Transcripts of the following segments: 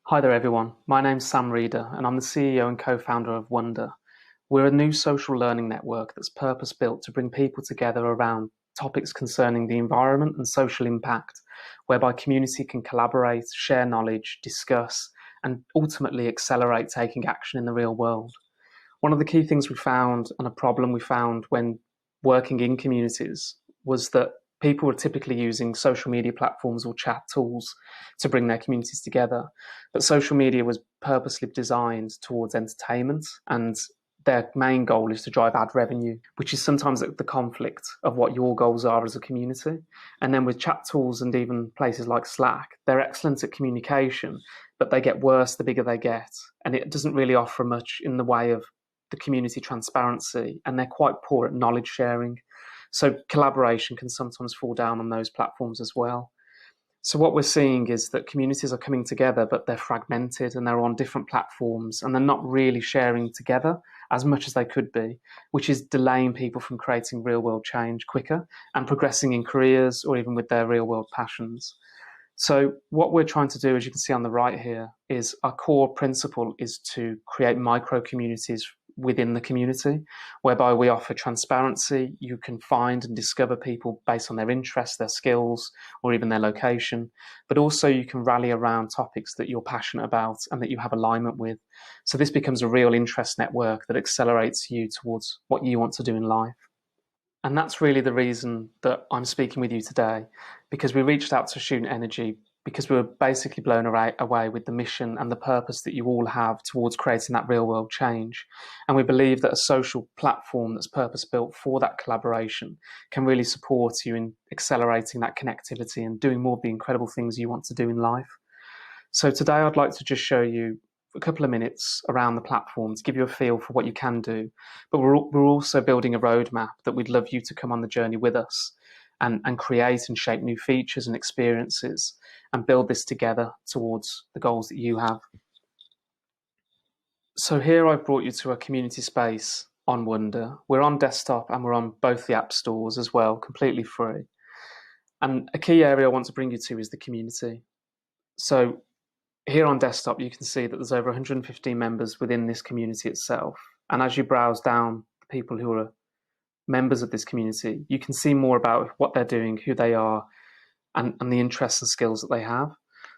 Hi there, everyone. My name's Sam Reeder, and I'm the CEO and co-founder of WONDR. We're a new social learning network that's purpose-built to bring people together around topics concerning the environment and social impact, whereby community can collaborate, share knowledge, discuss, and ultimately accelerate taking action in the real world. One of the key things we found, and a problem we found when working in communities, was that people were typically using social media platforms or chat tools to bring their communities together. But social media was purposely designed towards entertainment, and their main goal is to drive ad revenue, which is sometimes at the conflict of what your goals are as a community. And then with chat tools and even places like Slack, they're excellent at communication, but they get worse the bigger they get. And it doesn't really offer much in the way of the community transparency, and they're quite poor at knowledge sharing. So collaboration can sometimes fall down on those platforms as well. So what we're seeing is that communities are coming together, but they're fragmented and they're on different platforms and they're not really sharing together as much as they could be, which is delaying people from creating real world change quicker and progressing in careers or even with their real world passions. So what we're trying to do, as you can see on the right here, is our core principle is to create micro communities within the community, whereby we offer transparency. You can find and discover people based on their interests, their skills, or even their location. But also you can rally around topics that you're passionate about and that you have alignment with. So this becomes a real interest network that accelerates you towards what you want to do in life. And that's really the reason that I'm speaking with you today, because we reached out to Student Energy because we were basically blown away with the mission and the purpose that you all have towards creating that real world change. And we believe that a social platform that's purpose built for that collaboration can really support you in accelerating that connectivity and doing more of the incredible things you want to do in life. So today I'd like to just show you a couple of minutes around the platform to give you a feel for what you can do. But we're also building a roadmap that we'd love you to come on the journey with us and create and shape new features and experiences and build this together towards the goals that you have. So here I've brought you to a community space on WONDR. We're on desktop and we're on both the app stores as well, completely free. And a key area I want to bring you to is the community. So here on desktop, you can see that there's over 115 members within this community itself. And as you browse down the people who are members of this community, you can see more about what they're doing, who they are, and the interests and skills that they have.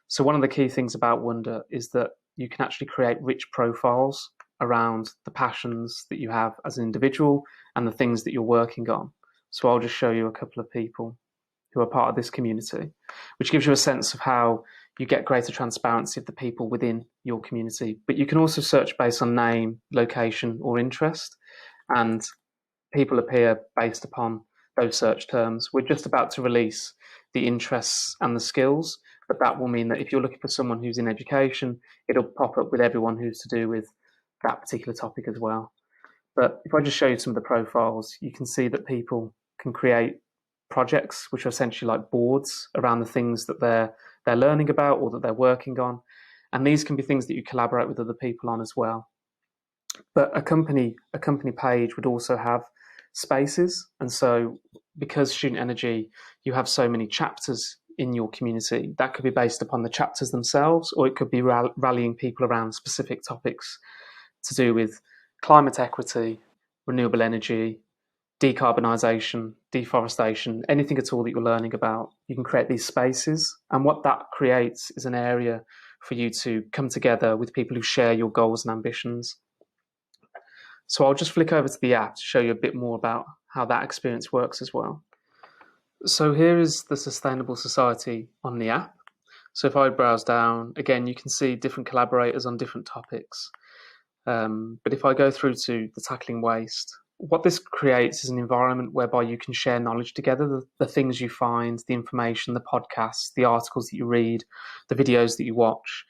So one of the key things about WONDR is that you can actually create rich profiles around the passions that you have as an individual and the things that you're working on. So I'll just show you a couple of people who are part of this community, which gives you a sense of how you get greater transparency of the people within your community. But you can also search based on name, location, or interest, and people appear based upon those search terms. We're just about to release the interests and the skills, but that will mean that if you're looking for someone who's in education, it'll pop up with everyone who's to do with that particular topic as well. But if I just show you some of the profiles, you can see that people can create projects, which are essentially like boards around the things that they're learning about or that they're working on. And these can be things that you collaborate with other people on as well. But a company page would also have spaces. And so because Student Energy, you have so many chapters in your community, that could be based upon the chapters themselves, or it could be rallying people around specific topics to do with climate equity, renewable energy, decarbonisation, deforestation, anything at all that you're learning about. You can create these spaces. And what that creates is an area for you to come together with people who share your goals and ambitions. So I'll just flick over to the app to show you a bit more about how that experience works as well. So here is the Sustainable Society on the app. So if I browse down, again, you can see different collaborators on different topics. But if I go through to the Tackling Waste, what this creates is an environment whereby you can share knowledge together, the things you find, the information, the podcasts, the articles that you read, the videos that you watch.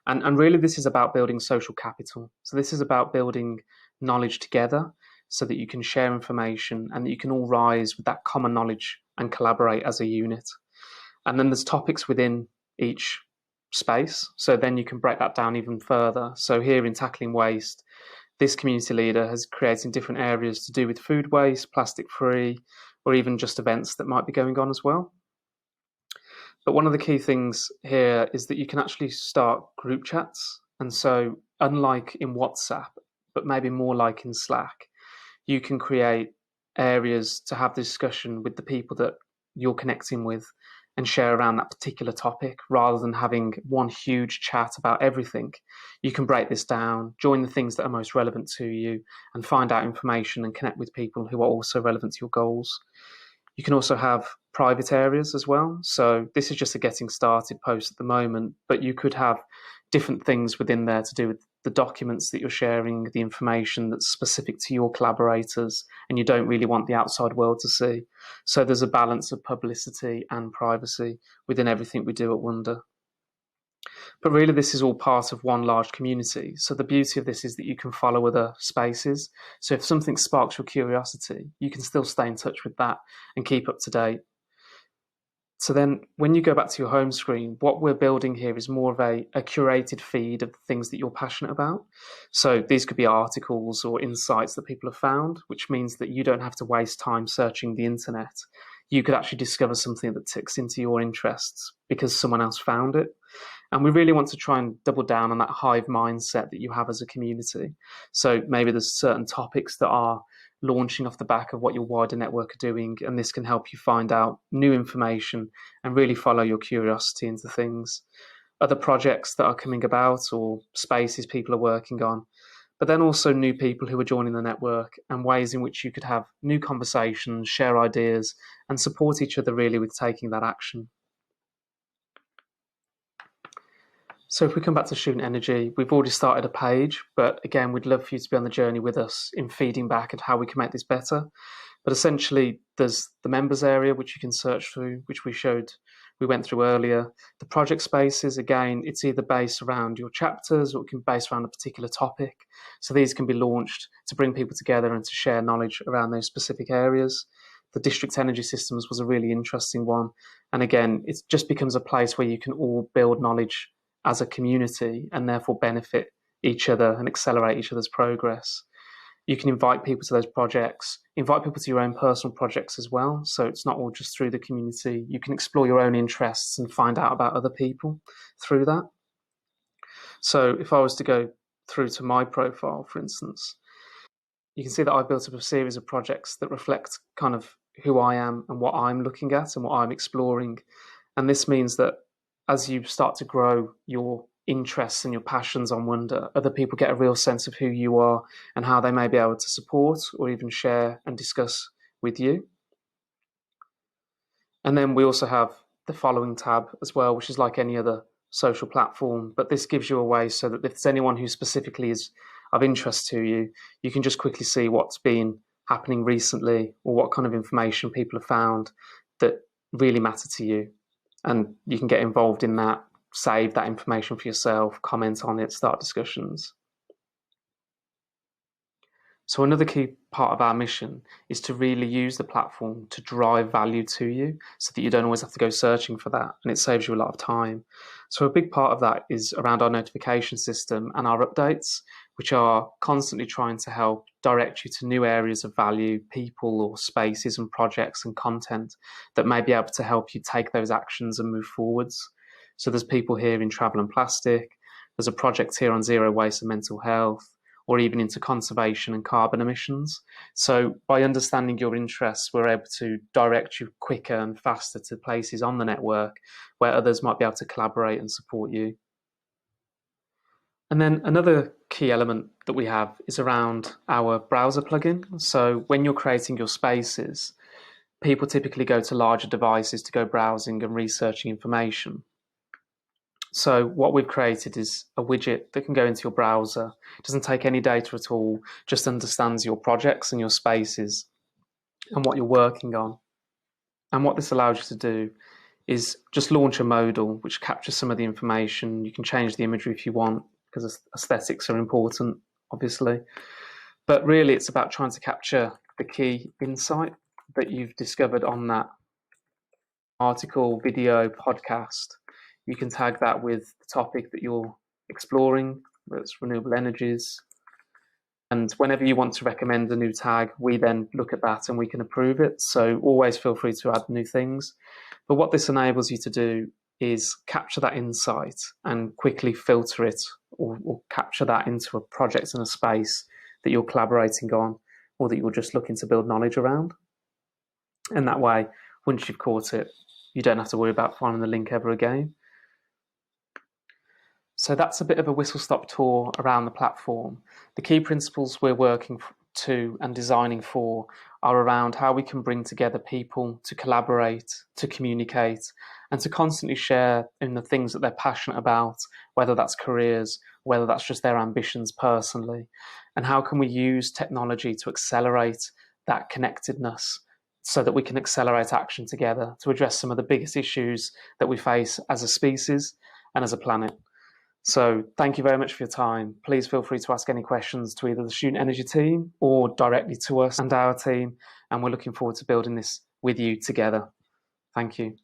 And really this is about building social capital. So this is about building knowledge together so that you can share information and that you can all rise with that common knowledge and collaborate as a unit. And then there's topics within each space. So then you can break that down even further. So here in Tackling Waste, this community leader has created different areas to do with food waste, plastic free, or even just events that might be going on as well. But one of the key things here is that you can actually start group chats. And so, unlike in WhatsApp, but maybe more like in Slack, you can create areas to have discussion with the people that you're connecting with and share around that particular topic rather than having one huge chat about everything. You can break this down, join the things that are most relevant to you, and find out information and connect with people who are also relevant to your goals. You can also have private areas as well. So this is just a getting started post at the moment, but you could have different things within there to do with the documents that you're sharing, the information that's specific to your collaborators, and you don't really want the outside world to see. So there's a balance of publicity and privacy within everything we do at WONDR. But really, this is all part of one large community. So the beauty of this is that you can follow other spaces. So if something sparks your curiosity, you can still stay in touch with that and keep up to date. So then when you go back to your home screen, what we're building here is more of a curated feed of things that you're passionate about. So these could be articles or insights that people have found, which means that you don't have to waste time searching the internet. You could actually discover something that ticks into your interests because someone else found it. And we really want to try and double down on that hive mindset that you have as a community. So maybe there's certain topics that are launching off the back of what your wider network are doing, and this can help you find out new information and really follow your curiosity into things. Other projects that are coming about or spaces people are working on, but then also new people who are joining the network and ways in which you could have new conversations, share ideas, and support each other really with taking that action. So if we come back to Student Energy, we've already started a page, but again, we'd love for you to be on the journey with us in feeding back at how we can make this better. But essentially, there's the members area, which you can search through, which we went through earlier. The project spaces, again, it's either based around your chapters or it can be based around a particular topic. So these can be launched to bring people together and to share knowledge around those specific areas. The district energy systems was a really interesting one. And again, it just becomes a place where you can all build knowledge as a community and therefore benefit each other and accelerate each other's progress. You can invite people to those projects, invite people to your own personal projects as well. So it's not all just through the community. You can explore your own interests and find out about other people through that. So if I was to go through to my profile, for instance, you can see that I've built up a series of projects that reflect kind of who I am and what I'm looking at and what I'm exploring. And this means that as you start to grow your interests and your passions on WONDR, other people get a real sense of who you are and how they may be able to support or even share and discuss with you. And then we also have the following tab as well, which is like any other social platform, but this gives you a way so that if there's anyone who specifically is of interest to you, you can just quickly see what's been happening recently or what kind of information people have found that really matter to you. And you can get involved in that, save that information for yourself, comment on it, start discussions. So another key part of our mission is to really use the platform to drive value to you so that you don't always have to go searching for that and it saves you a lot of time. So a big part of that is around our notification system and our updates, which are constantly trying to help direct you to new areas of value, people or spaces and projects and content that may be able to help you take those actions and move forwards. So there's people here in travel and plastic. There's a project here on zero waste and mental health, or even into conservation and carbon emissions. So by understanding your interests, we're able to direct you quicker and faster to places on the network where others might be able to collaborate and support you. And then another key element that we have is around our browser plugin. So when you're creating your spaces, people typically go to larger devices to go browsing and researching information. So what we've created is a widget that can go into your browser. It doesn't take any data at all, just understands your projects and your spaces and what you're working on. And what this allows you to do is just launch a modal which captures some of the information. You can change the imagery if you want because aesthetics are important, obviously. But really it's about trying to capture the key insight that you've discovered on that article, video, podcast. You can tag that with the topic that you're exploring, whether it's renewable energies. And whenever you want to recommend a new tag, we then look at that and we can approve it. So always feel free to add new things. But what this enables you to do is capture that insight and quickly filter it, or capture that into a project in a space that you're collaborating on, or that you're just looking to build knowledge around. And that way, once you've caught it, you don't have to worry about finding the link ever again. So that's a bit of a whistle-stop tour around the platform. The key principles we're working to and designing for are around how we can bring together people to collaborate, to communicate, and to constantly share in the things that they're passionate about, whether that's careers, whether that's just their ambitions personally. And how can we use technology to accelerate that connectedness so that we can accelerate action together to address some of the biggest issues that we face as a species and as a planet. So thank you very much for your time. Please feel free to ask any questions to either the Student Energy team or directly to us and our team. And we're looking forward to building this with you together. Thank you.